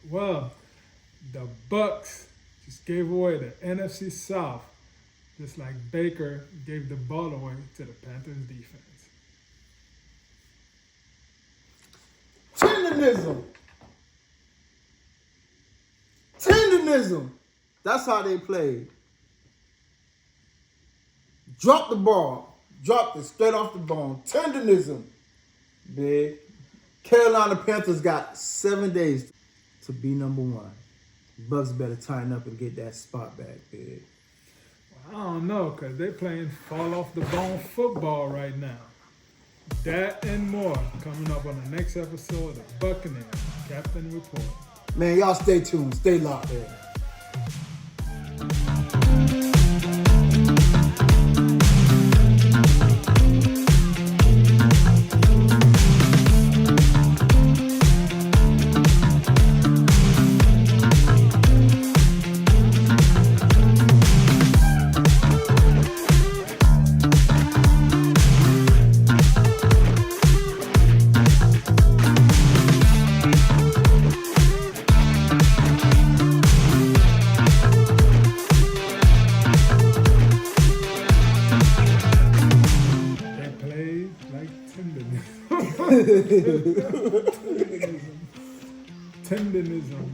Well, the Bucs just gave away the NFC South, just like Baker gave the ball away to the Panthers defense. Tendenism. That's how they played. Drop the ball. Dropped it straight off the bone. Tendenism. Big. Carolina Panthers got 7 days to be number one. Bucs better tighten up and get that spot back, big. Well, I don't know, because they're playing fall-off-the-bone football right now. That and more coming up on the next episode of Buccaneers Captain Report. Man, y'all stay tuned. Stay locked in. Tendenism.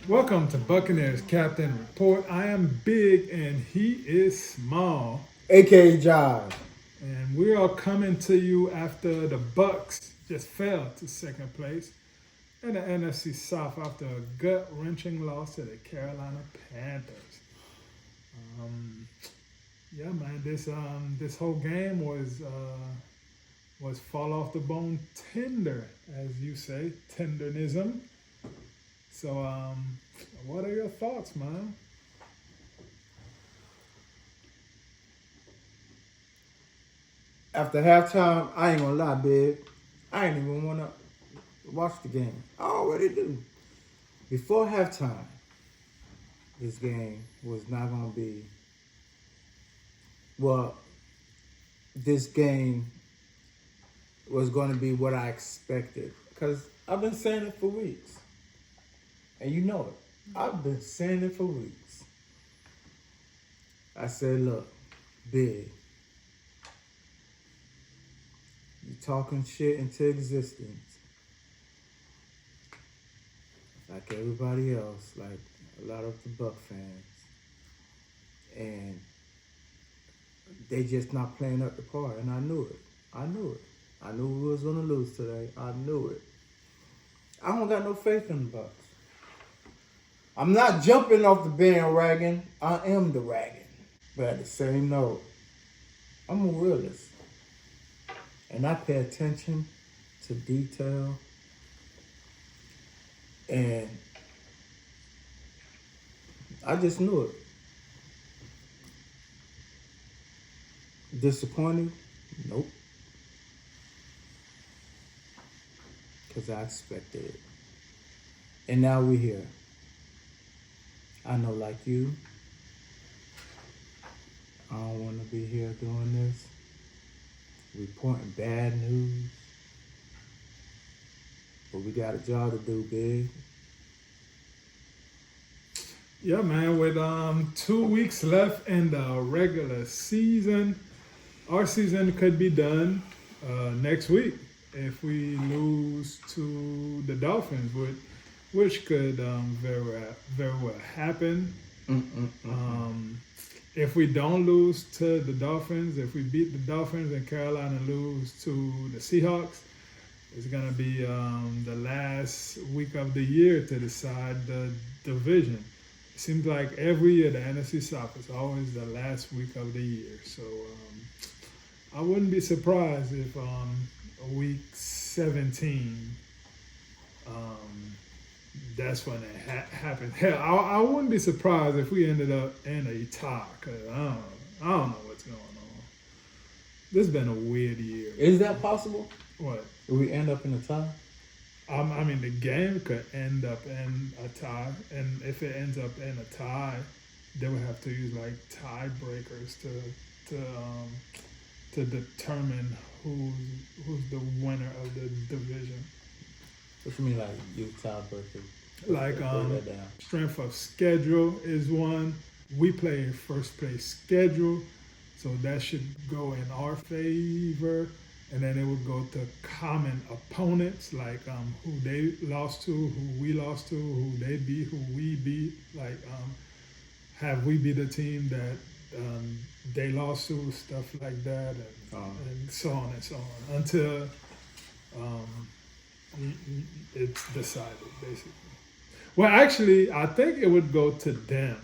Welcome to Buccaneers Captain Report. I am big and he is small. A.K.A. Jive. And we are coming to you after the Bucs just fell to second place in the NFC South after a gut-wrenching loss to the Carolina Panthers. Yeah, man, this whole game was fall off the bone tender, as you say, tenderism. So, what are your thoughts, man? After halftime, I ain't gonna lie, big. I ain't even wanna watch the game. I already do. Before halftime, this game was not gonna be. Well, this game was going to be what I expected. Because I've been saying it for weeks. And you know it. I've been saying it for weeks. I said, look, big. You talking shit into existence. Like everybody else, like a lot of the Buc fans. And they just not playing up the part, and I knew it. I knew we was gonna lose today. I knew it. I don't got no faith in the Bucs. I'm not jumping off the bandwagon. I am the wagon. But at the same note, I'm a realist. And I pay attention to detail. And I just knew it. Disappointed? Nope. Because I expected it. And now we're here. I know, like you, I don't want to be here doing this, reporting bad news. But we got a job to do, big. Yeah, man, with 2 weeks left in the regular season, our season could be done next week if we lose to the Dolphins, which could very well happen. If we don't lose to the Dolphins, if we beat the Dolphins and Carolina lose to the Seahawks, it's going to be the last week of the year to decide the division. It seems like every year the NFC South is always the last week of the year. So I wouldn't be surprised if week 17, that's when it happened. Hell, I wouldn't be surprised if we ended up in a tie, because I don't know what's going on. This has been a weird year. Is that possible? What? If we end up in a tie? I mean, the game could end up in a tie, and if it ends up in a tie, they would have to use like tiebreakers to determine who's the winner of the division. What you mean, like Utah versus? Like Break that down. strength of schedule is one. We play first place schedule, so that should go in our favor. And then it would go to common opponents, like who they lost to, who we lost to, who they beat, who we beat. Like have we beat a team that they lost to, stuff like that, and so on and so on until it's decided, basically. Well, actually, I think it would go to them.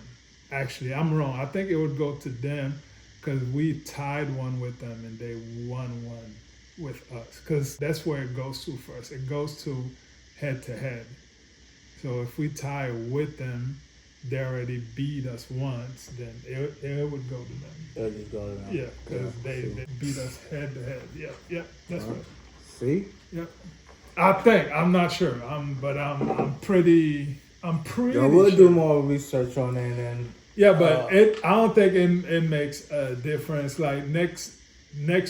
Actually, I'm wrong. I think it would go to them because we tied one with them and they won one with us. Because that's where it goes to first. It goes to head to head. So if we tie with them, they already beat us once, then it would go to them. They'll just go to them. Yeah, because they beat us head to head. Yeah, that's right. See? Yep. I think, I'm not sure. I'm pretty. Yeah, we'll do more research on that and. Yeah, but I don't think it makes a difference. Like next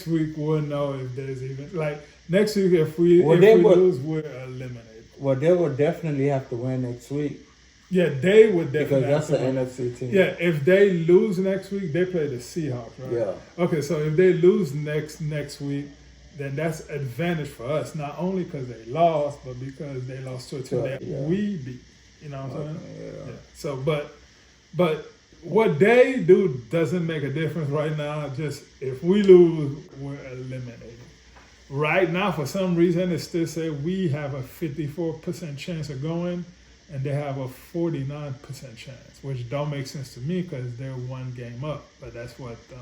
week we'll know if there's even next week if we lose, we're eliminated. Well, they will definitely have to win next week. Yeah, they would definitely. Because that's an NFC team. Yeah, if they lose next week, they play the Seahawks, right? Yeah. Okay, so if they lose next week, then that's advantage for us. Not only because they lost, but because they lost to a team that we beat. You know what I'm saying? Yeah. So, but what they do doesn't make a difference right now. Just if we lose, we're eliminated. Right now, for some reason, it still say we have a 54% chance of going, and they have a 49% chance, which don't make sense to me because they're one game up. But that's what the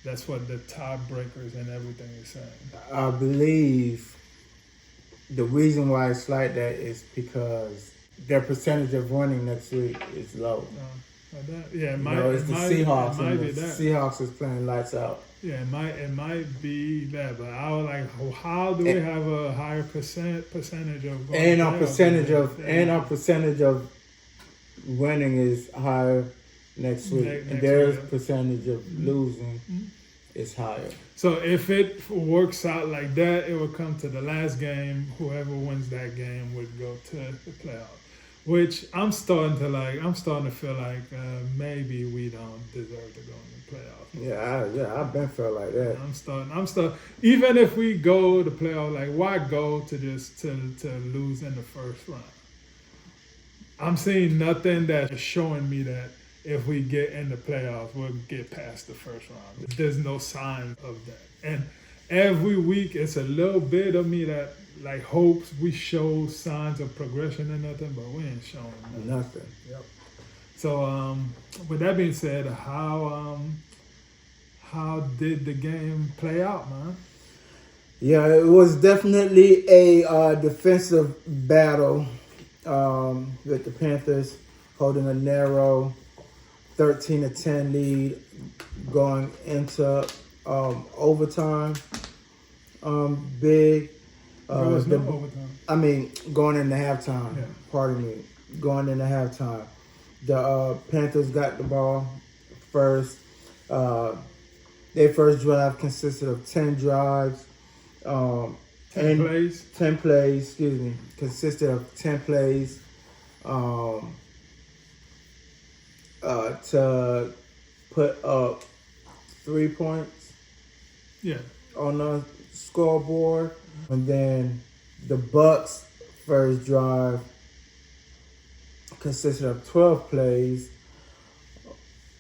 tiebreakers and everything is saying. I believe the reason why it's like that is because their percentage of winning next week is low. Yeah, it's the Seahawks, and the Seahawks is playing lights out. Yeah, it might be that, but I was like, how do we have a higher percentage of our percentage of winning is higher next week, and their percentage of losing is higher. So if it works out like that, it would come to the last game. Whoever wins that game would go to the playoffs. Which I'm starting to feel like maybe we don't deserve to go in the playoffs. Yeah, I've been felt like that. I'm starting. Even if we go to playoffs, like why go to lose in the first round? I'm seeing nothing that's showing me that if we get in the playoffs, we'll get past the first round. There's no sign of that. And every week, it's a little bit of me that hopes we show signs of progression and nothing, but we ain't showing nothing. Yep. So, with that being said, how did the game play out, man? Yeah, it was definitely a defensive battle with the Panthers holding a narrow 13-10 lead going into overtime. Big. There was no overtime. I mean, going into halftime. Yeah. Pardon me. Going into halftime. The Panthers got the ball first. Their first drive consisted of 10 drives. 10 plays? 10 plays, excuse me. Consisted of 10 plays to put up 3 points. Yeah. On the scoreboard. And then the Bucs' first drive consisted of 12 plays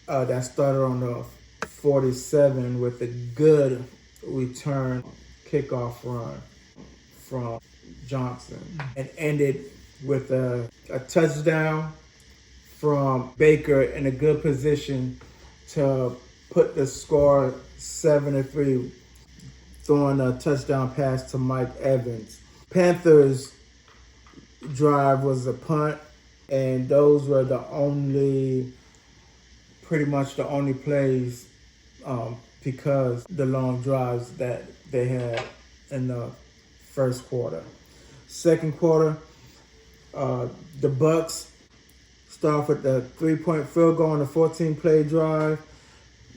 that started on the 47 with a good return kickoff run from Johnson and ended with a touchdown from Baker in a good position to put the score 7-3, throwing a touchdown pass to Mike Evans. Panthers' drive was a punt, and those were pretty much the only plays because the long drives that they had in the first quarter. Second quarter, the Bucs start off with the 3-point field goal on a 14-play drive.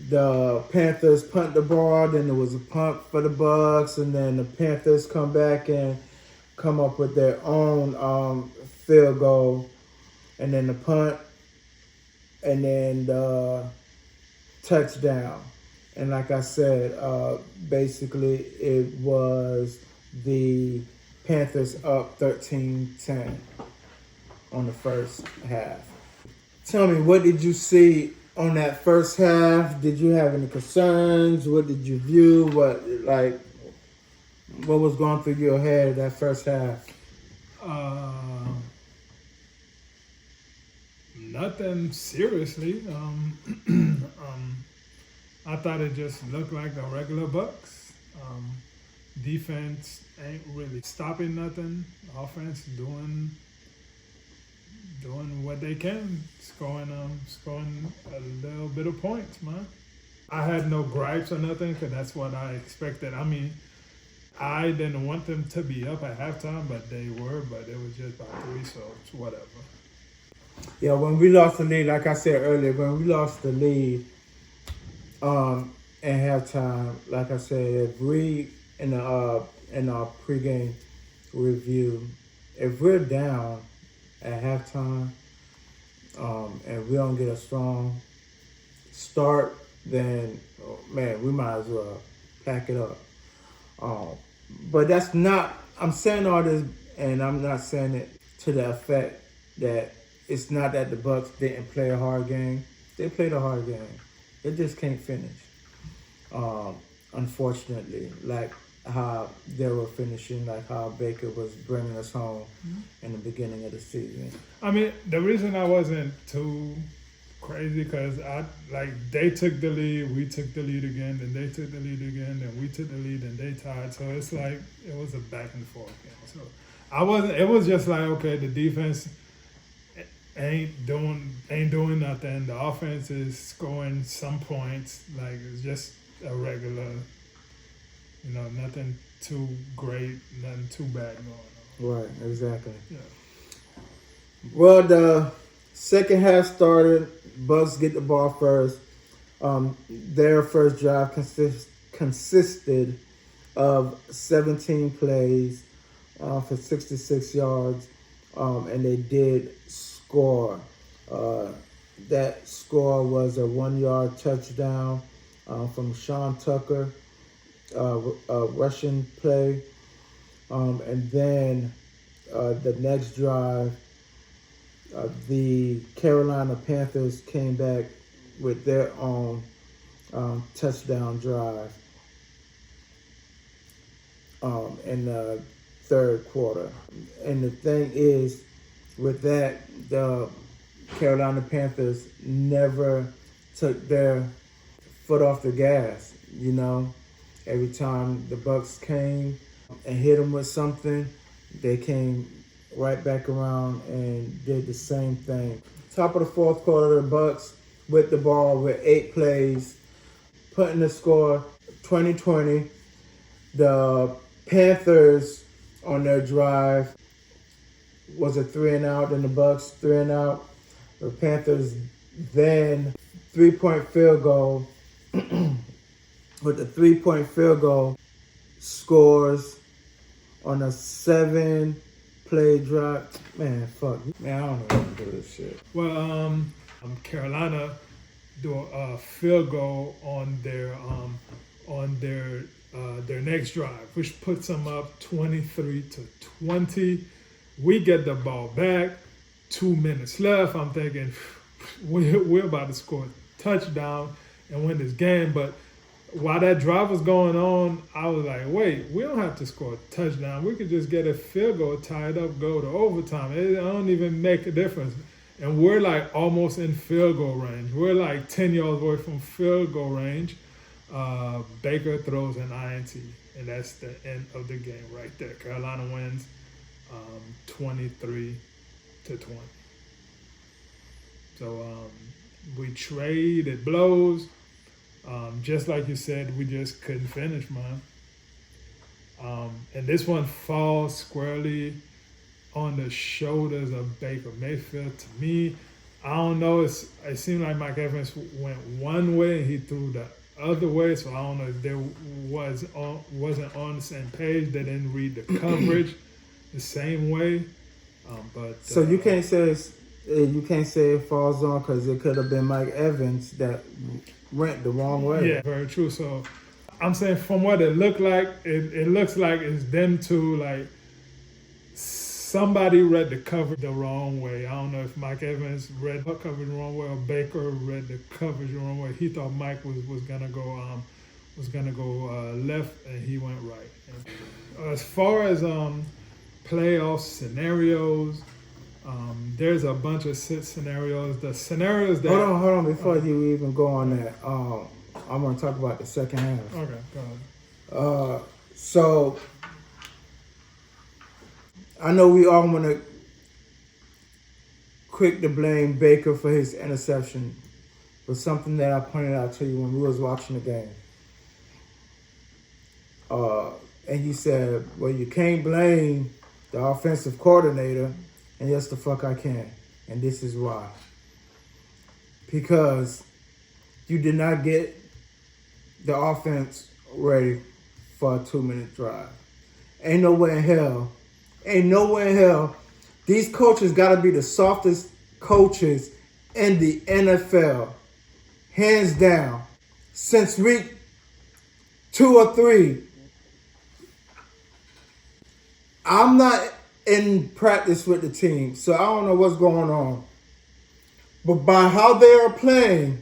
The Panthers punt the ball, then there was a punt for the Bucs, and then the Panthers come back and come up with their own field goal, and then the punt, and then the touchdown. And like I said, basically it was the Panthers up 13-10 on the first half. Tell me, what did you see on that first half? Did you have any concerns? What did you view? What was going through your head that first half? Nothing seriously. I thought it just looked like the regular Bucs. Defense ain't really stopping nothing. Offense doing what they can, scoring a little bit of points, man. I had no gripes or nothing because that's what I expected. I mean, I didn't want them to be up at halftime, but they were. But it was just by 3, so it's whatever. Yeah, when we lost the lead, like I said earlier, when we lost the lead at halftime, like I said, if we in our pregame review, if we're down at halftime and we don't get a strong start, then man, we might as well pack it up. But that's not. I'm saying all this, and I'm not saying it to the effect that it's not that the Bucs didn't play a hard game. They played a hard game. They just can't finish. Unfortunately, like how they were finishing, like how Baker was bringing us home in the beginning of the season. I mean, the reason I wasn't too crazy because they took the lead, we took the lead again, then they took the lead again, then we took the lead, and they tied. So it's like it was a back and forth game. So it was just like, okay, the defense ain't doing nothing. The offense is scoring some points. Like it's just a regular, nothing too great, nothing too bad going on. Right, exactly. Yeah. Well, the second half started. Bucs get the ball first. Their first drive consisted of 17 plays for 66 yards, and they did score. That score was a 1-yard touchdown from Sean Tucker, a Russian play. And then the next drive, the Carolina Panthers came back with their own touchdown drive in the third quarter. And the thing is, with that, the Carolina Panthers never took their foot off the gas. Every time the Bucs came and hit them with something, they came right back around and did the same thing. Top of the fourth quarter, the Bucs with the ball with 8 plays, putting the score 20-20. The Panthers on their drive was a 3-and-out, and the Bucs 3-and-out. The Panthers then 3-point field goal. With the 3-point field goal, scores on a 7-play drive. Man, fuck. Man, I don't know what to do this shit. Well, Carolina do a field goal on their next drive, which puts them up 23-20. We get the ball back, 2 minutes left. I'm thinking we're about to score a touchdown and win this game, but while that drive was going on, I was like, wait, we don't have to score a touchdown. We could just get a field goal, tie it up, go to overtime. It don't even make a difference. And we're like almost in field goal range. We're like 10 yards away from field goal range. Baker throws an INT, and that's the end of the game right there. Carolina wins 23-20. So we trade, it blows. Just like you said, we just couldn't finish, man. And this one falls squarely on the shoulders of Baker Mayfield. To me, I don't know. It seemed like Mike Evans went one way and he threw the other way. So I don't know if they wasn't on the same page. They didn't read the coverage. the same way. But So you can't say it falls on because it could have been Mike Evans that went the wrong way. Yeah, very true. So I'm saying from what it looked like, it looks like it's them two, like somebody read the cover the wrong way. I don't know if Mike Evans read the cover the wrong way or Baker read the coverage the wrong way. He thought Mike was gonna go left and he went right. And as far as playoff scenarios, there's a bunch of scenarios. The scenarios that Hold on before you even go on that. I'm gonna talk about the second half. Okay, go ahead. So I know we all want to quick to blame Baker for his interception, but something that I pointed out to you when we was watching the game. And you said, well, you can't blame the offensive coordinator, and yes, the fuck I can. And this is why. Because you did not get the offense ready for a 2-minute drive. Ain't no way in hell. These coaches got to be the softest coaches in the NFL. Hands down. Since week 2 or 3. I'm not in practice with the team, so I don't know what's going on. But by how they are playing,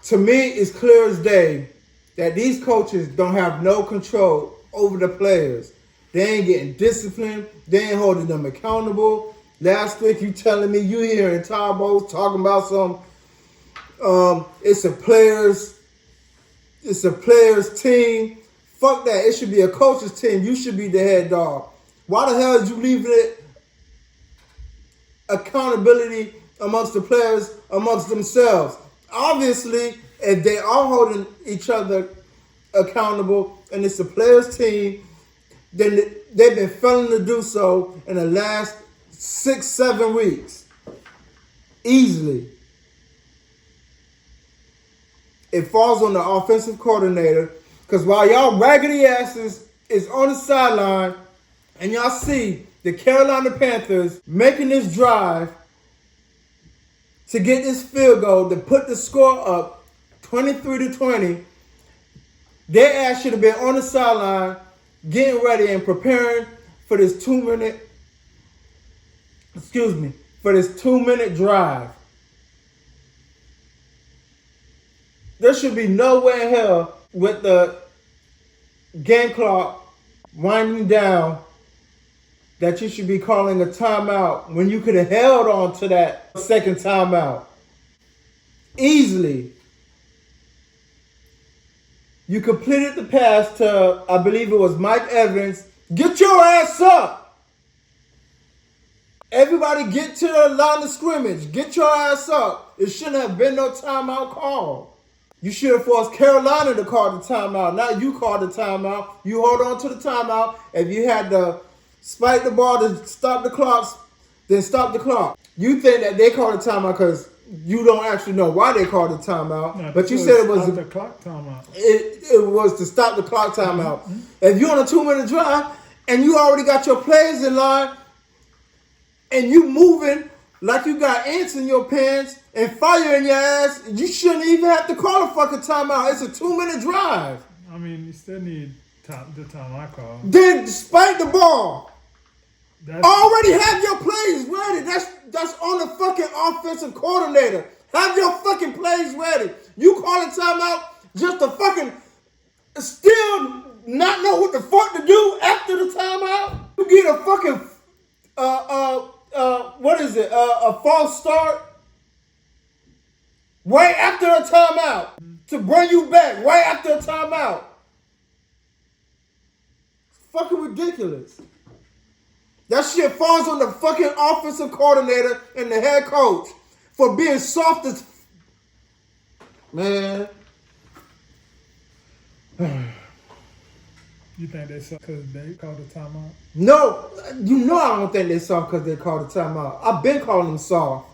to me, it's clear as day that these coaches don't have no control over the players. They ain't getting disciplined. They ain't holding them accountable. Last week, you telling me you here in Tarbos talking about it's a players team. Fuck that. It should be a coach's team. You should be the head dog. Why the hell did you leave it accountability amongst the players, amongst themselves? Obviously, if they are holding each other accountable and it's a players team, then they've been failing to do so in the last 6-7 weeks. Easily. It falls on the offensive coordinator because while y'all raggedy asses is on the sideline and y'all see the Carolina Panthers making this drive to get this field goal to put the score up 23-20, their ass should have been on the sideline getting ready and preparing for this 2-minute drive. There should be no way in hell with the game clock winding down that you should be calling a timeout when you could have held on to that second timeout. Easily. You completed the pass to, I believe it was Mike Evans. Get your ass up. Everybody get to the line of scrimmage. Get your ass up. It shouldn't have been no timeout call. You should have forced Carolina to call the timeout. Not you call the timeout. You hold on to the timeout. If you had to spike the ball to stop the clocks, then stop the clock. You think that they called the timeout because you don't actually know why they called the timeout. No, but you said it was the clock timeout. It was to stop the clock timeout. Mm-hmm. If you're on a 2-minute drive and you already got your plays in line and you moving like you got ants in your pants and fire in your ass, you shouldn't even have to call a fucking timeout. It's a 2-minute drive. I mean, you still need the timeout call. Then spike the ball. Already have your plays ready. That's on the fucking offensive coordinator. Have your fucking plays ready. You call a timeout just to fucking still not know what the fuck to do after the timeout. You get a fucking a false start right after a timeout to bring you back right after a timeout. It's fucking ridiculous. That shit falls on the fucking offensive coordinator and the head coach for being soft as... Man. You think they suck because they called the timeout? No, you know I don't think they soft because they called the timeout. I've been calling them soft.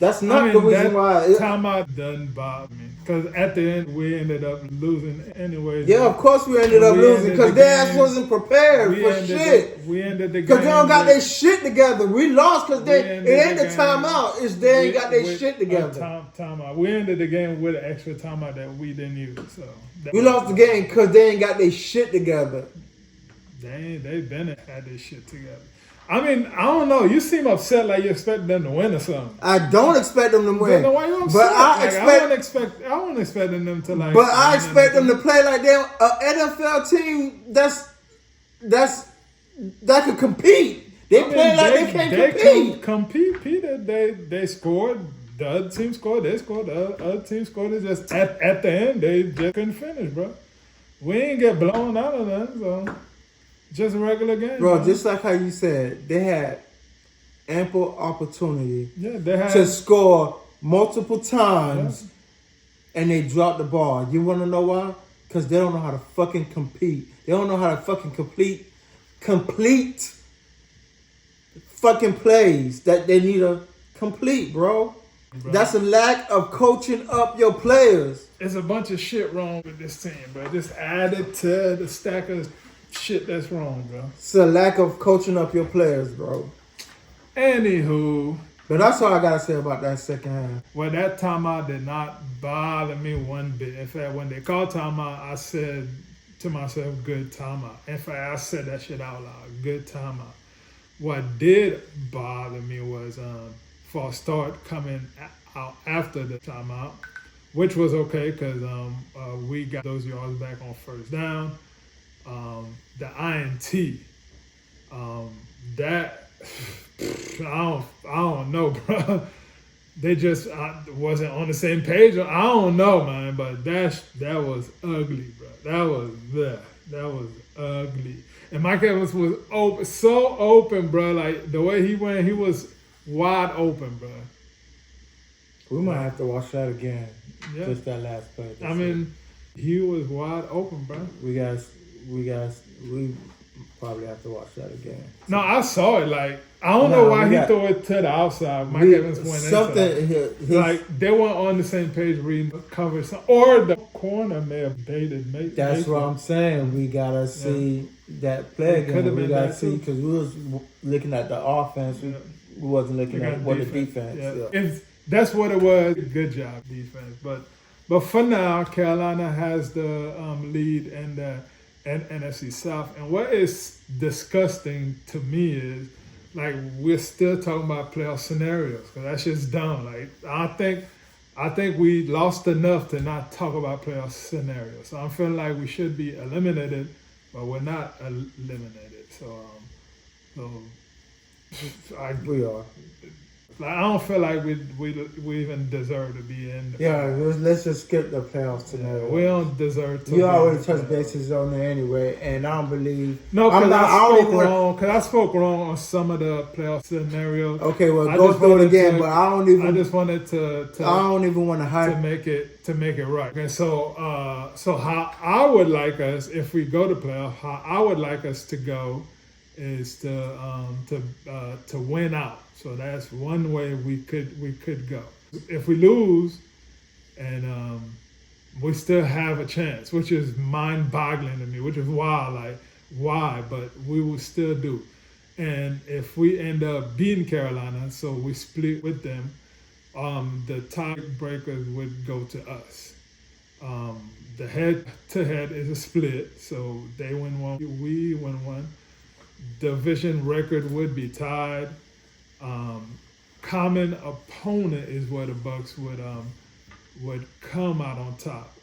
That's not the reason why. Timeout doesn't bother me because at the end we ended up losing anyway. Yeah, of course we ended up losing because their ass wasn't prepared for shit. We ended the game because they don't got their shit together. We lost because it ain't the timeout. It's they ain't got their shit together. Timeout. We ended the game with an extra timeout that we didn't use. So we lost the game because they ain't got their shit together. They've been had their shit together. I mean, I don't know. You seem upset like you expect them to win or something. I don't expect them to win. Then why you upset? But I wasn't expecting them to like. But I expect them to play like they're an NFL team that could compete. They play like they can't compete. Peter, they scored. The other team scored. They scored. The other team scored. It's just at the end they just couldn't finish, bro. We ain't get blown out of that, so. Just a regular game. Bro, man. Just like how you said, they had ample opportunity to score multiple times, and they dropped the ball. You want to know why? Because they don't know how to fucking compete. They don't know how to fucking complete fucking plays that they need to complete, bro. That's a lack of coaching up your players. There's a bunch of shit wrong with this team, bro. Just added to the stack of shit that's wrong, bro. It's a lack of coaching up your players, bro. Anywho. But that's all I got to say about that second half. Well, that timeout did not bother me one bit. In fact, when they called timeout, I said to myself, good timeout. In fact, I said that shit out loud, good timeout. What did bother me was for a start coming out after the timeout, which was okay because we got those yards back on first down. The INT, that I don't know, bro. They just wasn't on the same page. I don't know, man. But that was ugly, bro. That was ugly. And Mike Evans was open, so open, bro. Like the way he went, he was wide open, bro. We might have to watch that again. Yeah. Just that last play. I mean, he was wide open, bro. We probably have to watch that again. No, I saw it. Like I don't know why he threw it to the outside. Mike Evans went inside. Like they weren't on the same page reading coverage, or the corner may have baited. That's what I'm saying. We gotta see that play again. We gotta see because we was looking at the offense. We wasn't looking at what the defense. If that's what it was, good job defense. But for now, Carolina has the lead in the NFC South. And what is disgusting to me is, like, we're still talking about playoff scenarios because that's just dumb. Like, I think we lost enough to not talk about playoff scenarios. So I'm feeling like we should be eliminated, but we're not eliminated. We are. Like, I don't feel like we even deserve to be in. Let's just skip the playoff scenario. We don't deserve to. You already touched bases on there anyway, and I don't believe. No, because I spoke wrong on some of the playoff scenarios. Okay, well, go through it again, but I don't even. I just wanted to I don't even want to hype to make it right. Okay, so how I would like us, if we go to playoff, how I would like us to go is to win out. So that's one way we could go. If we lose, and we still have a chance, which is mind-boggling to me, which is wild. Like, why? But we will still do. And if we end up beating Carolina, so we split with them, the tiebreakers would go to us. The head-to-head is a split, so they win one, we win one. Division record would be tied. Common opponent is where the Bucs would come out on top.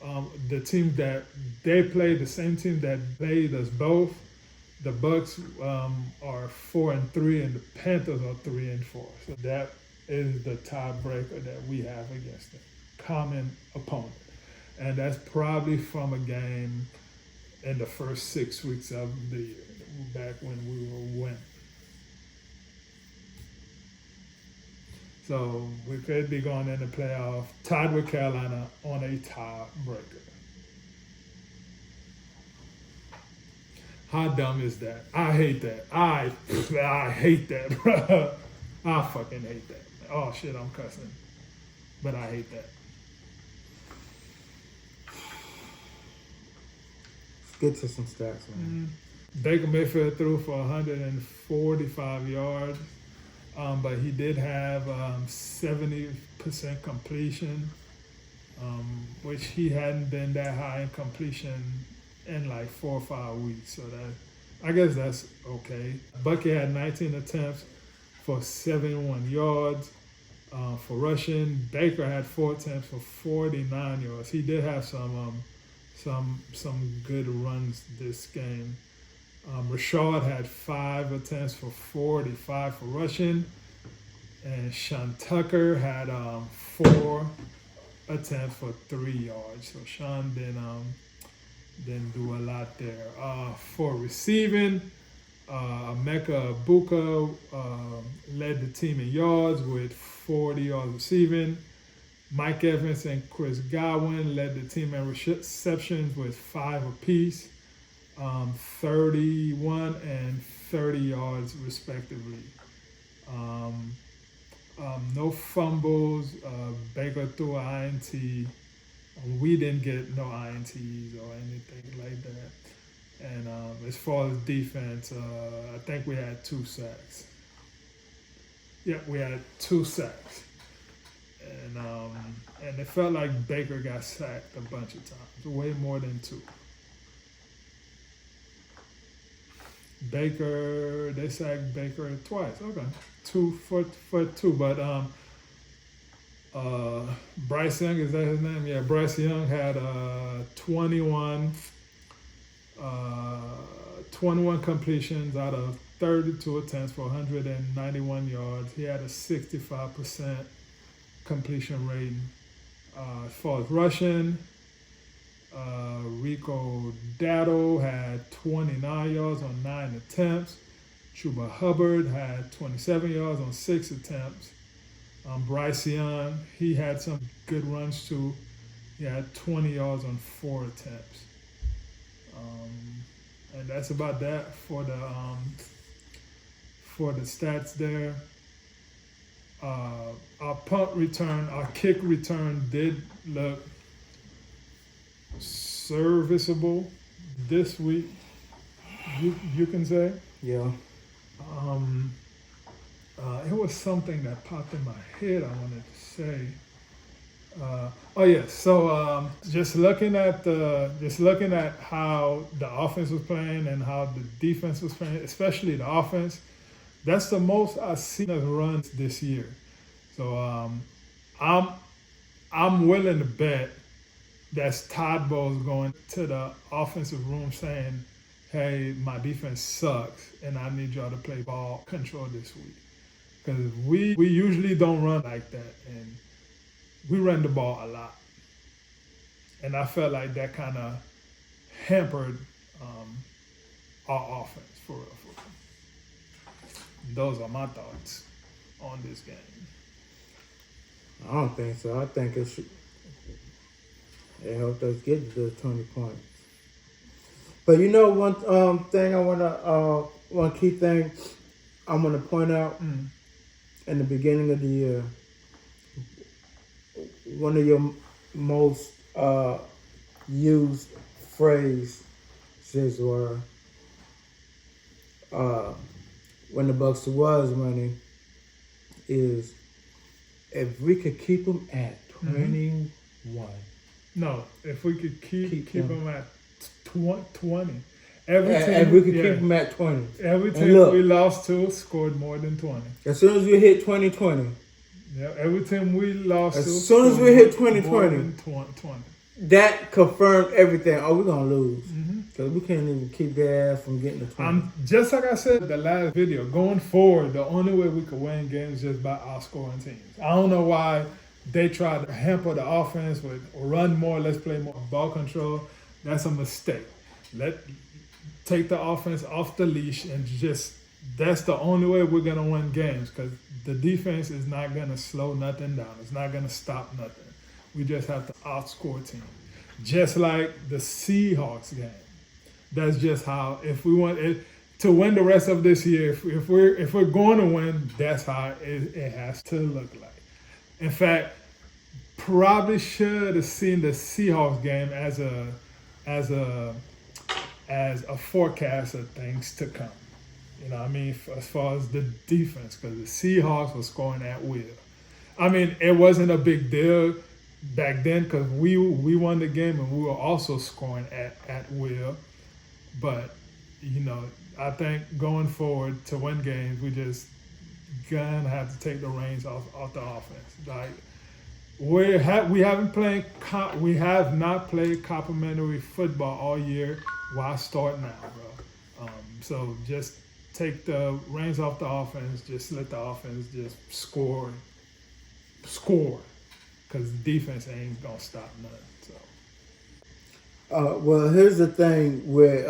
The team that they played, the same team that played us both, the Bucs are 4-3 and the Panthers are 3-4. So that is the tiebreaker that we have against them. Common opponent, and that's probably from a game in the first 6 weeks of the year, back when we were winning. So we could be going in the playoff tied with Carolina on a tiebreaker. How dumb is that? I hate that. I hate that, bro. I fucking hate that. Oh shit, I'm cussing. but I hate that. Let's get to some stats, man. Baker Mayfield threw for 145 yards, but he did have 70% completion, which he hadn't been that high in completion in like 4 or 5 weeks. So I guess that's okay. Bucky had 19 attempts for 71 yards. For rushing, Baker had 4 attempts for 49 yards. He did have some good runs this game. Rashad had 5 attempts for 45 for rushing, and Sean Tucker had 4 attempts for 3 yards. So Sean didn't do a lot there. For receiving, Emeka Buka led the team in yards with 40 yards receiving. Mike Evans and Chris Godwin led the team in receptions with 5 apiece, 31 and 30 yards respectively. No fumbles. Baker threw an INT. We didn't get no INTs or anything like that. And as far as defense, I think we had 2 sacks. Yeah, we had 2 sacks. And it felt like Baker got sacked a bunch of times, way more than 2. They sacked Baker twice. Okay, 2 for 2. But Bryce Young, is that his name? Yeah, Bryce Young had 21 completions out of 32 attempts for 191 yards. He had a 65% completion rating. As far as rushing, Rico Dowdle had 29 yards on 9 attempts. Chuba Hubbard had 27 yards on 6 attempts. Bryce Young, he had some good runs too. He had 20 yards on 4 attempts. And that's about that for the stats there. Our punt return, our kick return did look serviceable this week. You can say. Yeah. It was something that popped in my head I wanted to say. Oh yeah. So just looking at how the offense was playing and how the defense was playing, especially the offense, that's the most I've seen us run this year. So I'm willing to bet that's Todd Bowles going to the offensive room saying, "Hey, my defense sucks, and I need y'all to play ball control this week." Because we usually don't run like that, and we run the ball a lot. And I felt like that kind of hampered our offense, for real. Those are my thoughts on this game. I don't think so. I think it helped us get to the 20 points. But you know, one thing one key thing I want to point out in the beginning of the year, one of your most used phrases were when the Bucs was running is if we could keep them at 21. No, if we could keep them at 20. If we could keep them at 20. Every team we lost to scored more than 20. As soon as we hit 2020. Yeah, every team we lost to. As soon as we hit 2020. 20. That confirmed everything. Oh, we're going to lose. Because we can't even keep their ass from getting to 20. Just like I said in the last video, going forward, the only way we could win games is just by outscoring teams. I don't know why they try to hamper the offense with run more, let's play more ball control. That's a mistake. Take the offense off the leash and that's the only way we're going to win games, because the defense is not going to slow nothing down. It's not going to stop nothing. We just have to outscore teams. Just like the Seahawks game. That's just how, if we want it to win the rest of this year, if we're going to win, that's how it has to look like. In fact, probably should have seen the Seahawks game as a forecast of things to come. You know what I mean? As far as the defense, because the Seahawks were scoring at will. I mean, it wasn't a big deal back then because we won the game and we were also scoring at will. But, you know, I think going forward to win games, we just gonna have to take the reins off the offense. Like we have not played complimentary football all year. Why start now, bro? So just take the reins off the offense. Just let the offense just score, because the defense ain't gonna stop nothing. So. Well, here's the thing with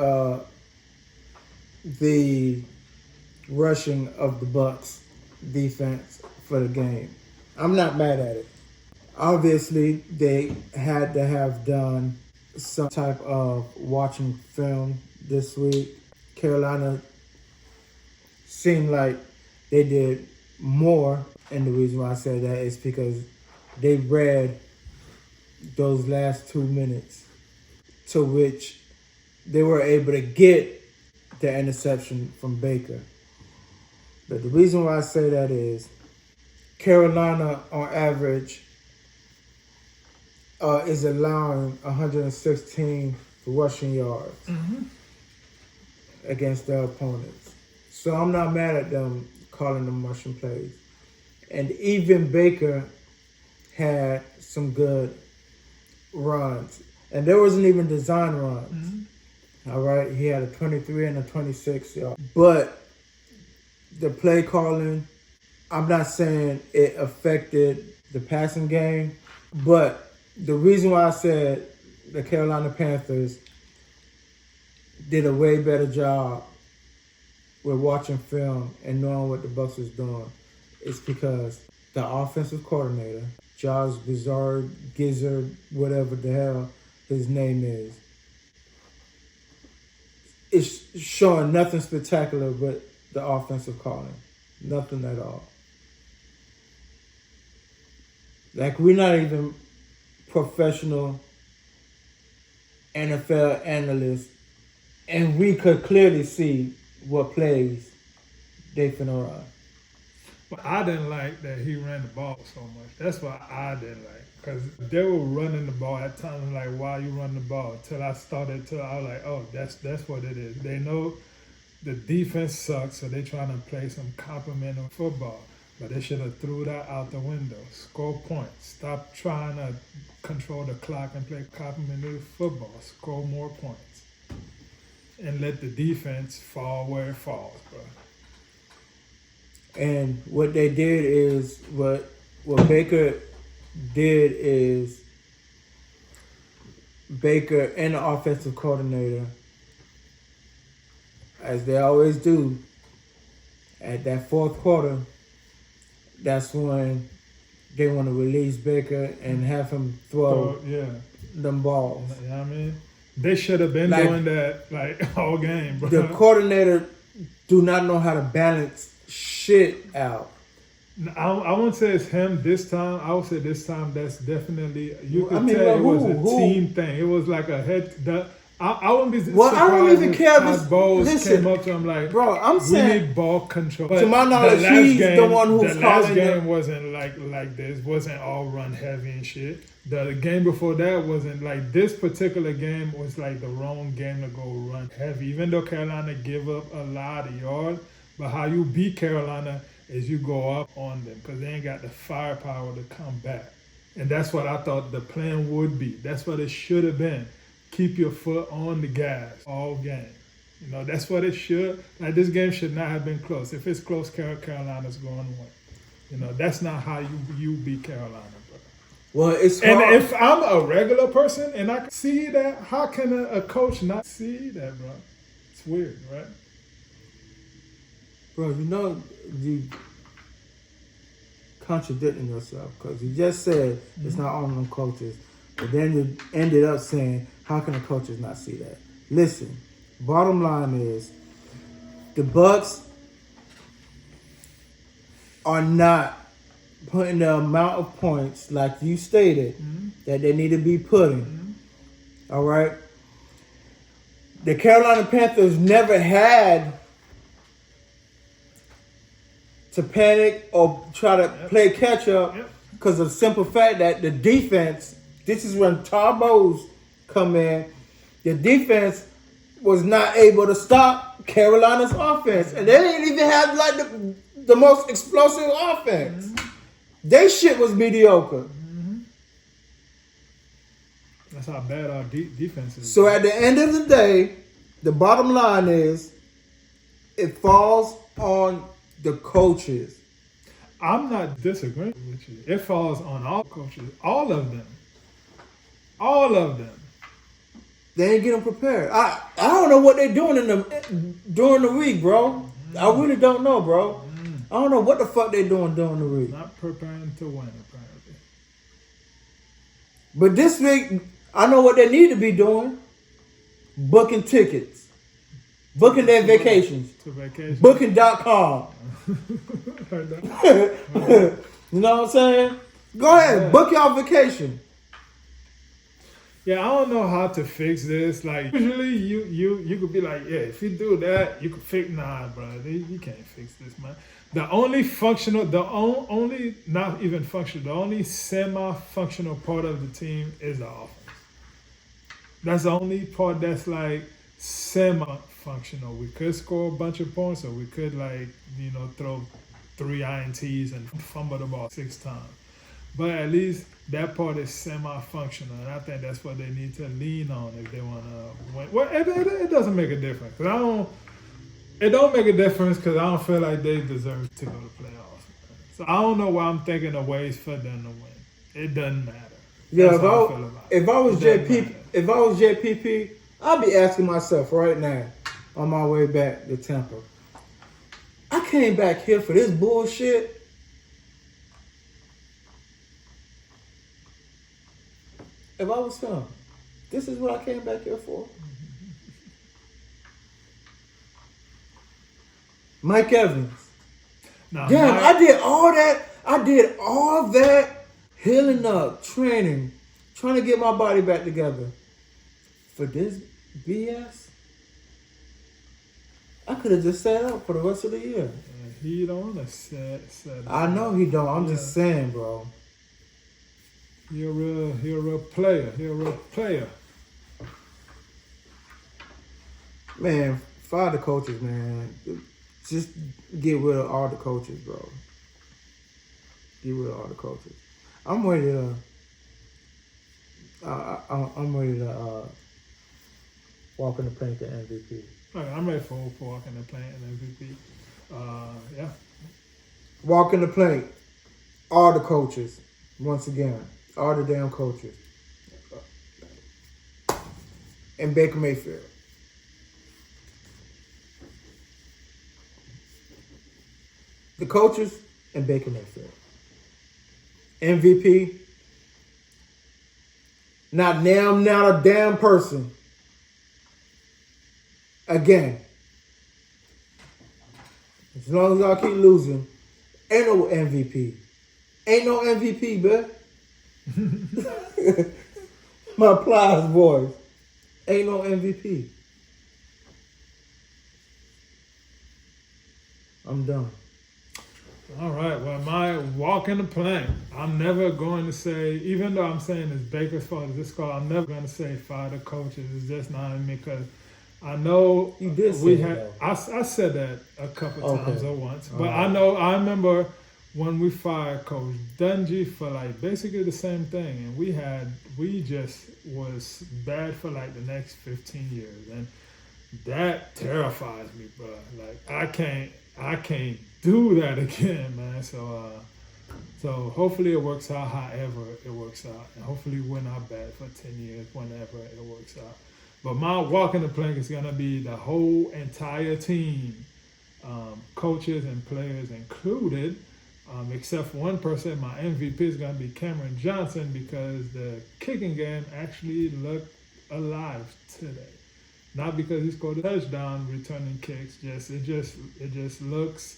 the rushing of the Bucs defense for the game. I'm not mad at it. Obviously, they had to have done some type of watching film this week. Carolina seemed like they did more, and the reason why I say that is because they read those last 2 minutes, to which they were able to get the interception from Baker. But the reason why I say that is Carolina, on average, is allowing 116 rushing yards against their opponents. So I'm not mad at them calling them rushing plays. And even Baker had some good runs. And there wasn't even design runs. All right, he had a 23 and a 26 yard. But the play calling, I'm not saying it affected the passing game, but the reason why I said the Carolina Panthers did a way better job with watching film and knowing what the Bucs was doing is because the offensive coordinator, Josh Gizzard, whatever the hell his name is showing nothing spectacular but the offensive calling. Nothing at all. Like, we're not even professional NFL analysts, and we could clearly see what plays they finna run. But I didn't like that he ran the ball so much. That's what I didn't like. Because they were running the ball at times. I'm like, why you running the ball? Till I was like, oh, that's what it is. They know the defense sucks, so they're trying to play some complimentary football. But they should have threw that out the window. Score points. Stop trying to control the clock and play complimentary football. Score more points. And let the defense fall where it falls, bro. And what they did is, what Baker did is, Baker and the offensive coordinator, as they always do, at that fourth quarter, that's when they want to release Baker and have him throw them balls. You know what I mean? They should have been doing that all game, bro. The coordinator do not know how to balance shit out. I wouldn't say it's him this time. I would say this time that's definitely, you could tell it was a team thing. It was like a head. I wouldn't be surprised. I don't even care if Bowles came up to him like, bro, I'm saying we need ball control. To my knowledge, he's the one who's the last game wasn't like this. Wasn't all run heavy and shit. The game before that wasn't like this particular game was like the wrong game to go run heavy. Even though Carolina give up a lot of yards, but how you beat Carolina is you go up on them because they ain't got the firepower to come back. And that's what I thought the plan would be. That's what it should have been. Keep your foot on the gas all game. You know, that's what it should. Like, this game should not have been close. If it's close, Carolina's going to win. You know, that's not how you beat Carolina, bro. Well, it's hard. And if I'm a regular person and I can see that, how can a coach not see that, bro? It's weird, right? Bro, you know, you contradicting yourself because you just said it's not on them coaches, but then you ended up saying, how can the coaches not see that? Listen, bottom line is the Bucs are not putting the amount of points, like you stated, that they need to be putting. All right. The Carolina Panthers never had to panic or try to play catch up because of the simple fact that the defense, this is when Tarbos come in, the defense was not able to stop Carolina's offense. And they didn't even have like the most explosive offense. Their shit was mediocre. That's how bad our defense is. So at the end of the day, the bottom line is it falls on the coaches. I'm not disagreeing with you. It falls on all coaches, all of them. All of them. They ain't getting prepared. I don't know what they're doing during the week, bro. I really don't know, bro. I don't know what the fuck they're doing during the week. Not preparing to win, apparently. But this week, I know what they need to be doing. Booking tickets. Booking their vacations. To vacation. Booking.com. Heard that. You know what I'm saying? Go ahead. Book your vacation. Yeah, I don't know how to fix this. Like, usually you could be like, yeah, if you do that, you could fix. Nah, bro, you can't fix this, man. The only functional, only not even functional, the only semi-functional part of the team is the offense. That's the only part that's like semi-functional. We could score a bunch of points, or we could throw 3 INTs and fumble the ball 6 times. But at least that part is semi-functional, and I think that's what they need to lean on if they want to win. Well, it doesn't make a difference. It don't make a difference because I don't feel like they deserve to go to playoffs. So I don't know why I'm thinking of ways for them to win. It doesn't matter. Yeah, if I was JPP, I'd be asking myself right now on my way back to Tampa. I came back here for this bullshit. If I was him, this is what I came back here for. Mike Evans. No, Damn, I did all that. I did all that healing up, training, trying to get my body back together. For this BS, I could have just sat out for the rest of the year. He don't want to set I know he don't. I'm just saying, bro. He a real player. Man, fire the coaches, man. Just get rid of all the coaches, bro. Get rid of all the coaches. I'm ready to. I'm ready to walk in the plank to MVP. Okay, I'm ready for walking the plank and MVP. Yeah. Walk in the plank. All the coaches. Once again. All the damn coaches. And Baker Mayfield. The coaches and Baker Mayfield. MVP. Not a damn person. Again. As long as y'all keep losing, ain't no MVP. Ain't no MVP, bruh. My Plies boys. Ain't no MVP. I'm done. All right. Well, my walk in the plank. I'm never going to say, even though I'm saying it's Baker's fault, it's this call, I'm never going to say fire the coaches. It's just not in me because I know you did we had. I said that a couple times or once, but I remember when we fired Coach Dungy for like basically the same thing, and we just was bad for like the next 15 years, and that terrifies me, bro. Like I can't do that again, man. So hopefully it works out however it works out, and hopefully we're not bad for 10 years whenever it works out. But my walk in the plank is gonna be the whole entire team, coaches and players included. Except for one person, my MVP is going to be Cameron Johnson because the kicking game actually looked alive today. Not because he scored a touchdown returning kicks, it just looks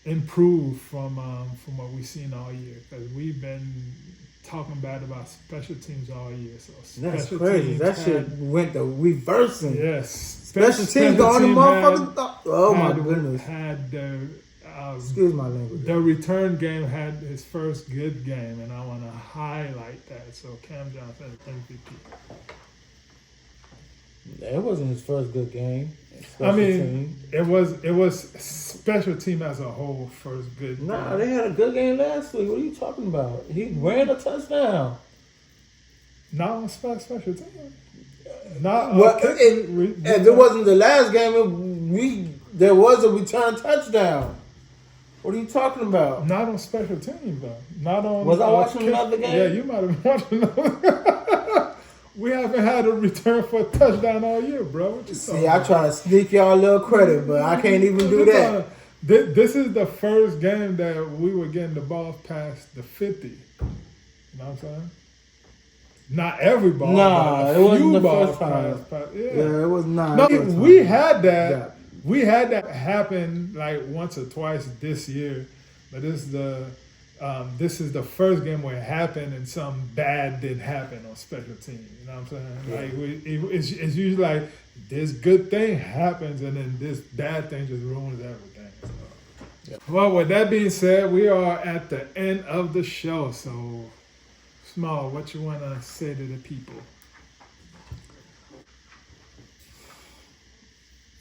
improve from what we've seen all year, because we've been talking bad about special teams all year. So That's special crazy. teams That shit went the reversing. Yes, Special teams going to motherfuckers. Oh my goodness. Had the excuse my language. The return game had his first good game, and I want to highlight that. So Cam Johnson MVP. It wasn't his first good game. I mean, it was special team as a whole first good. Nah, game. They had a good game last week. What are you talking about? He ran a touchdown. Not on special team. Not well, if it wasn't the last game, there was a return touchdown. What are you talking about? Not on special teams though. Not on. Was I watching another game? Yeah, you might have been watching another. We haven't had a return for a touchdown all year, bro. What you See, I try to sneak y'all a little credit, but I can't even do that. This is the first game that we were getting the ball past the 50. You know what I'm saying? Not every ball. Nah, it wasn't the first time. Yeah, it was not. No, we had that. Yeah. We had that happen like once or twice this year, but this is the first game where it happened and something bad didn't happen on special teams. You know what I'm saying? Yeah. Like it's usually like this good thing happens and then this bad thing just ruins everything. So. Yeah. Well, with that being said, we are at the end of the show. So, Small, what you want to say to the people?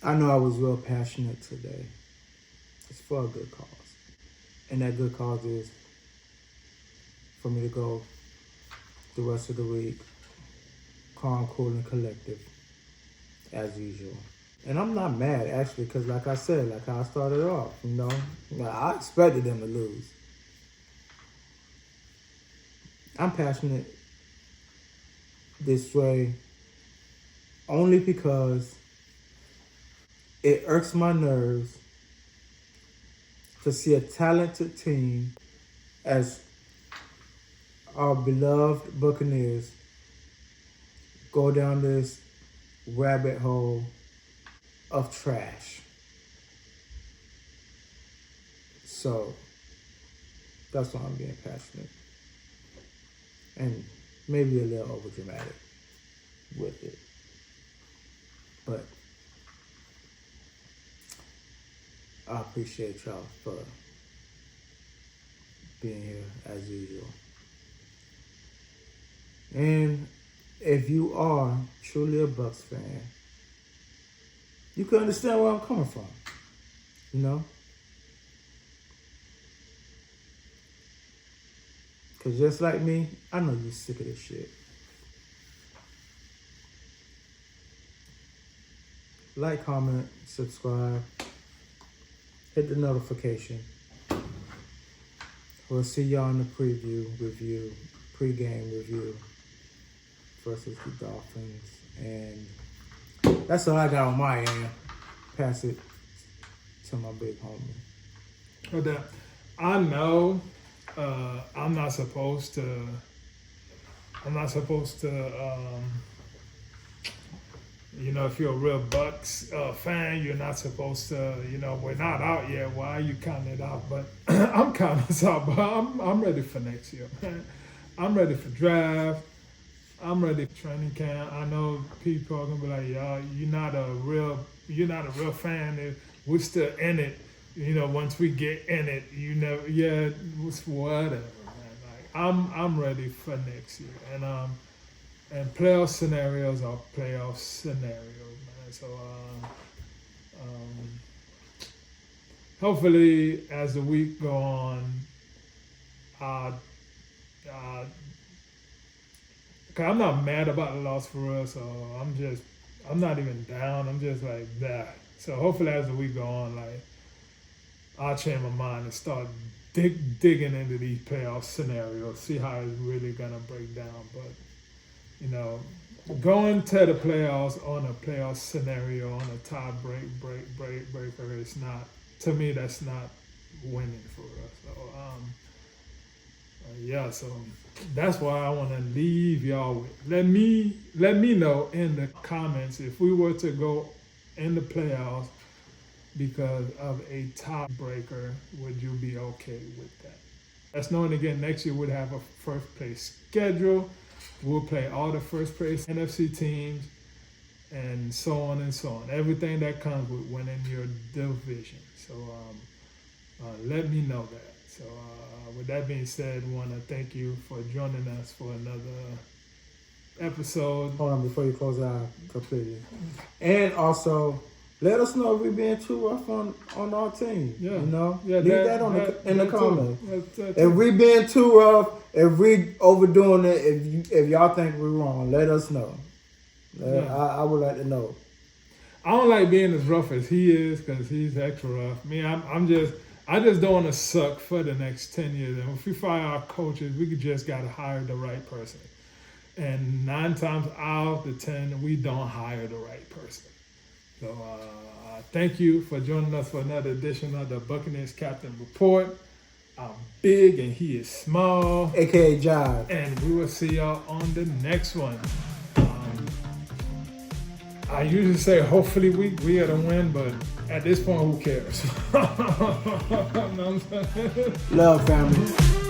I know I was real passionate today. It's for a good cause. And that good cause is for me to go the rest of the week calm, cool, and collective as usual. And I'm not mad, actually, because like I said, like how I started off, I expected them to lose. I'm passionate this way only because it irks my nerves to see a talented team as our beloved Buccaneers go down this rabbit hole of trash. So that's why I'm being passionate. And maybe a little overdramatic with it. But I appreciate y'all for being here as usual. And if you are truly a Bucs fan, you can understand where I'm coming from, Because just like me, I know you're sick of this shit. Like, comment, subscribe, hit the notification. We'll see y'all in the pregame review versus the Dolphins. And that's all I got on my end. Pass it to my big homie. Hold that. I know I'm not supposed to if you're a real Bucs fan, you're not supposed to, we're not out yet. Why are you counting it out? But I'm counting us out. But I'm ready for next year, man. I'm ready for draft. I'm ready for training camp. I know people are gonna be like, y'all, you're not a real fan. We're still in it. Once we get in it, it's whatever, man. Like I'm ready for next year, and playoff scenarios are playoff scenarios, man. So hopefully, as the week go on, cause I'm not mad about the loss for us, so I'm not even down. I'm just like that. So hopefully, as the week go on, like, I'll change my mind and start digging into these playoff scenarios, see how it's really gonna break down. But going to the playoffs on a playoff scenario on a tie breaker is not, to me, that's not winning for us. So so that's why I want to leave y'all with. Let me know in the comments if we were to go in the playoffs, because of a tiebreaker, would you be okay with that? That's knowing again next year we'd have a first place schedule. We'll play all the first place NFC teams and so on and so on. Everything that comes with winning your division. So let me know that. So with that being said, I want to thank you for joining us for another episode. Hold on, before you close out completely. And also, let us know if we're being too rough on our team. Yeah. You know? Yeah, Leave that in the comments. If If we being too rough, if we overdoing it, if y'all think we're wrong, let us know. Yeah. I would like to know. I don't like being as rough as he is because he's extra rough. I just don't want to suck for the next 10 years. And if we fire our coaches, we just got to hire the right person. And 9 times out of 10, we don't hire the right person. So thank you for joining us for another edition of the Buccaneers Captain Report. I'm big and he is small. AKA Jive. And we will see y'all on the next one. I usually say hopefully we get a win, but at this point, who cares? Love, family.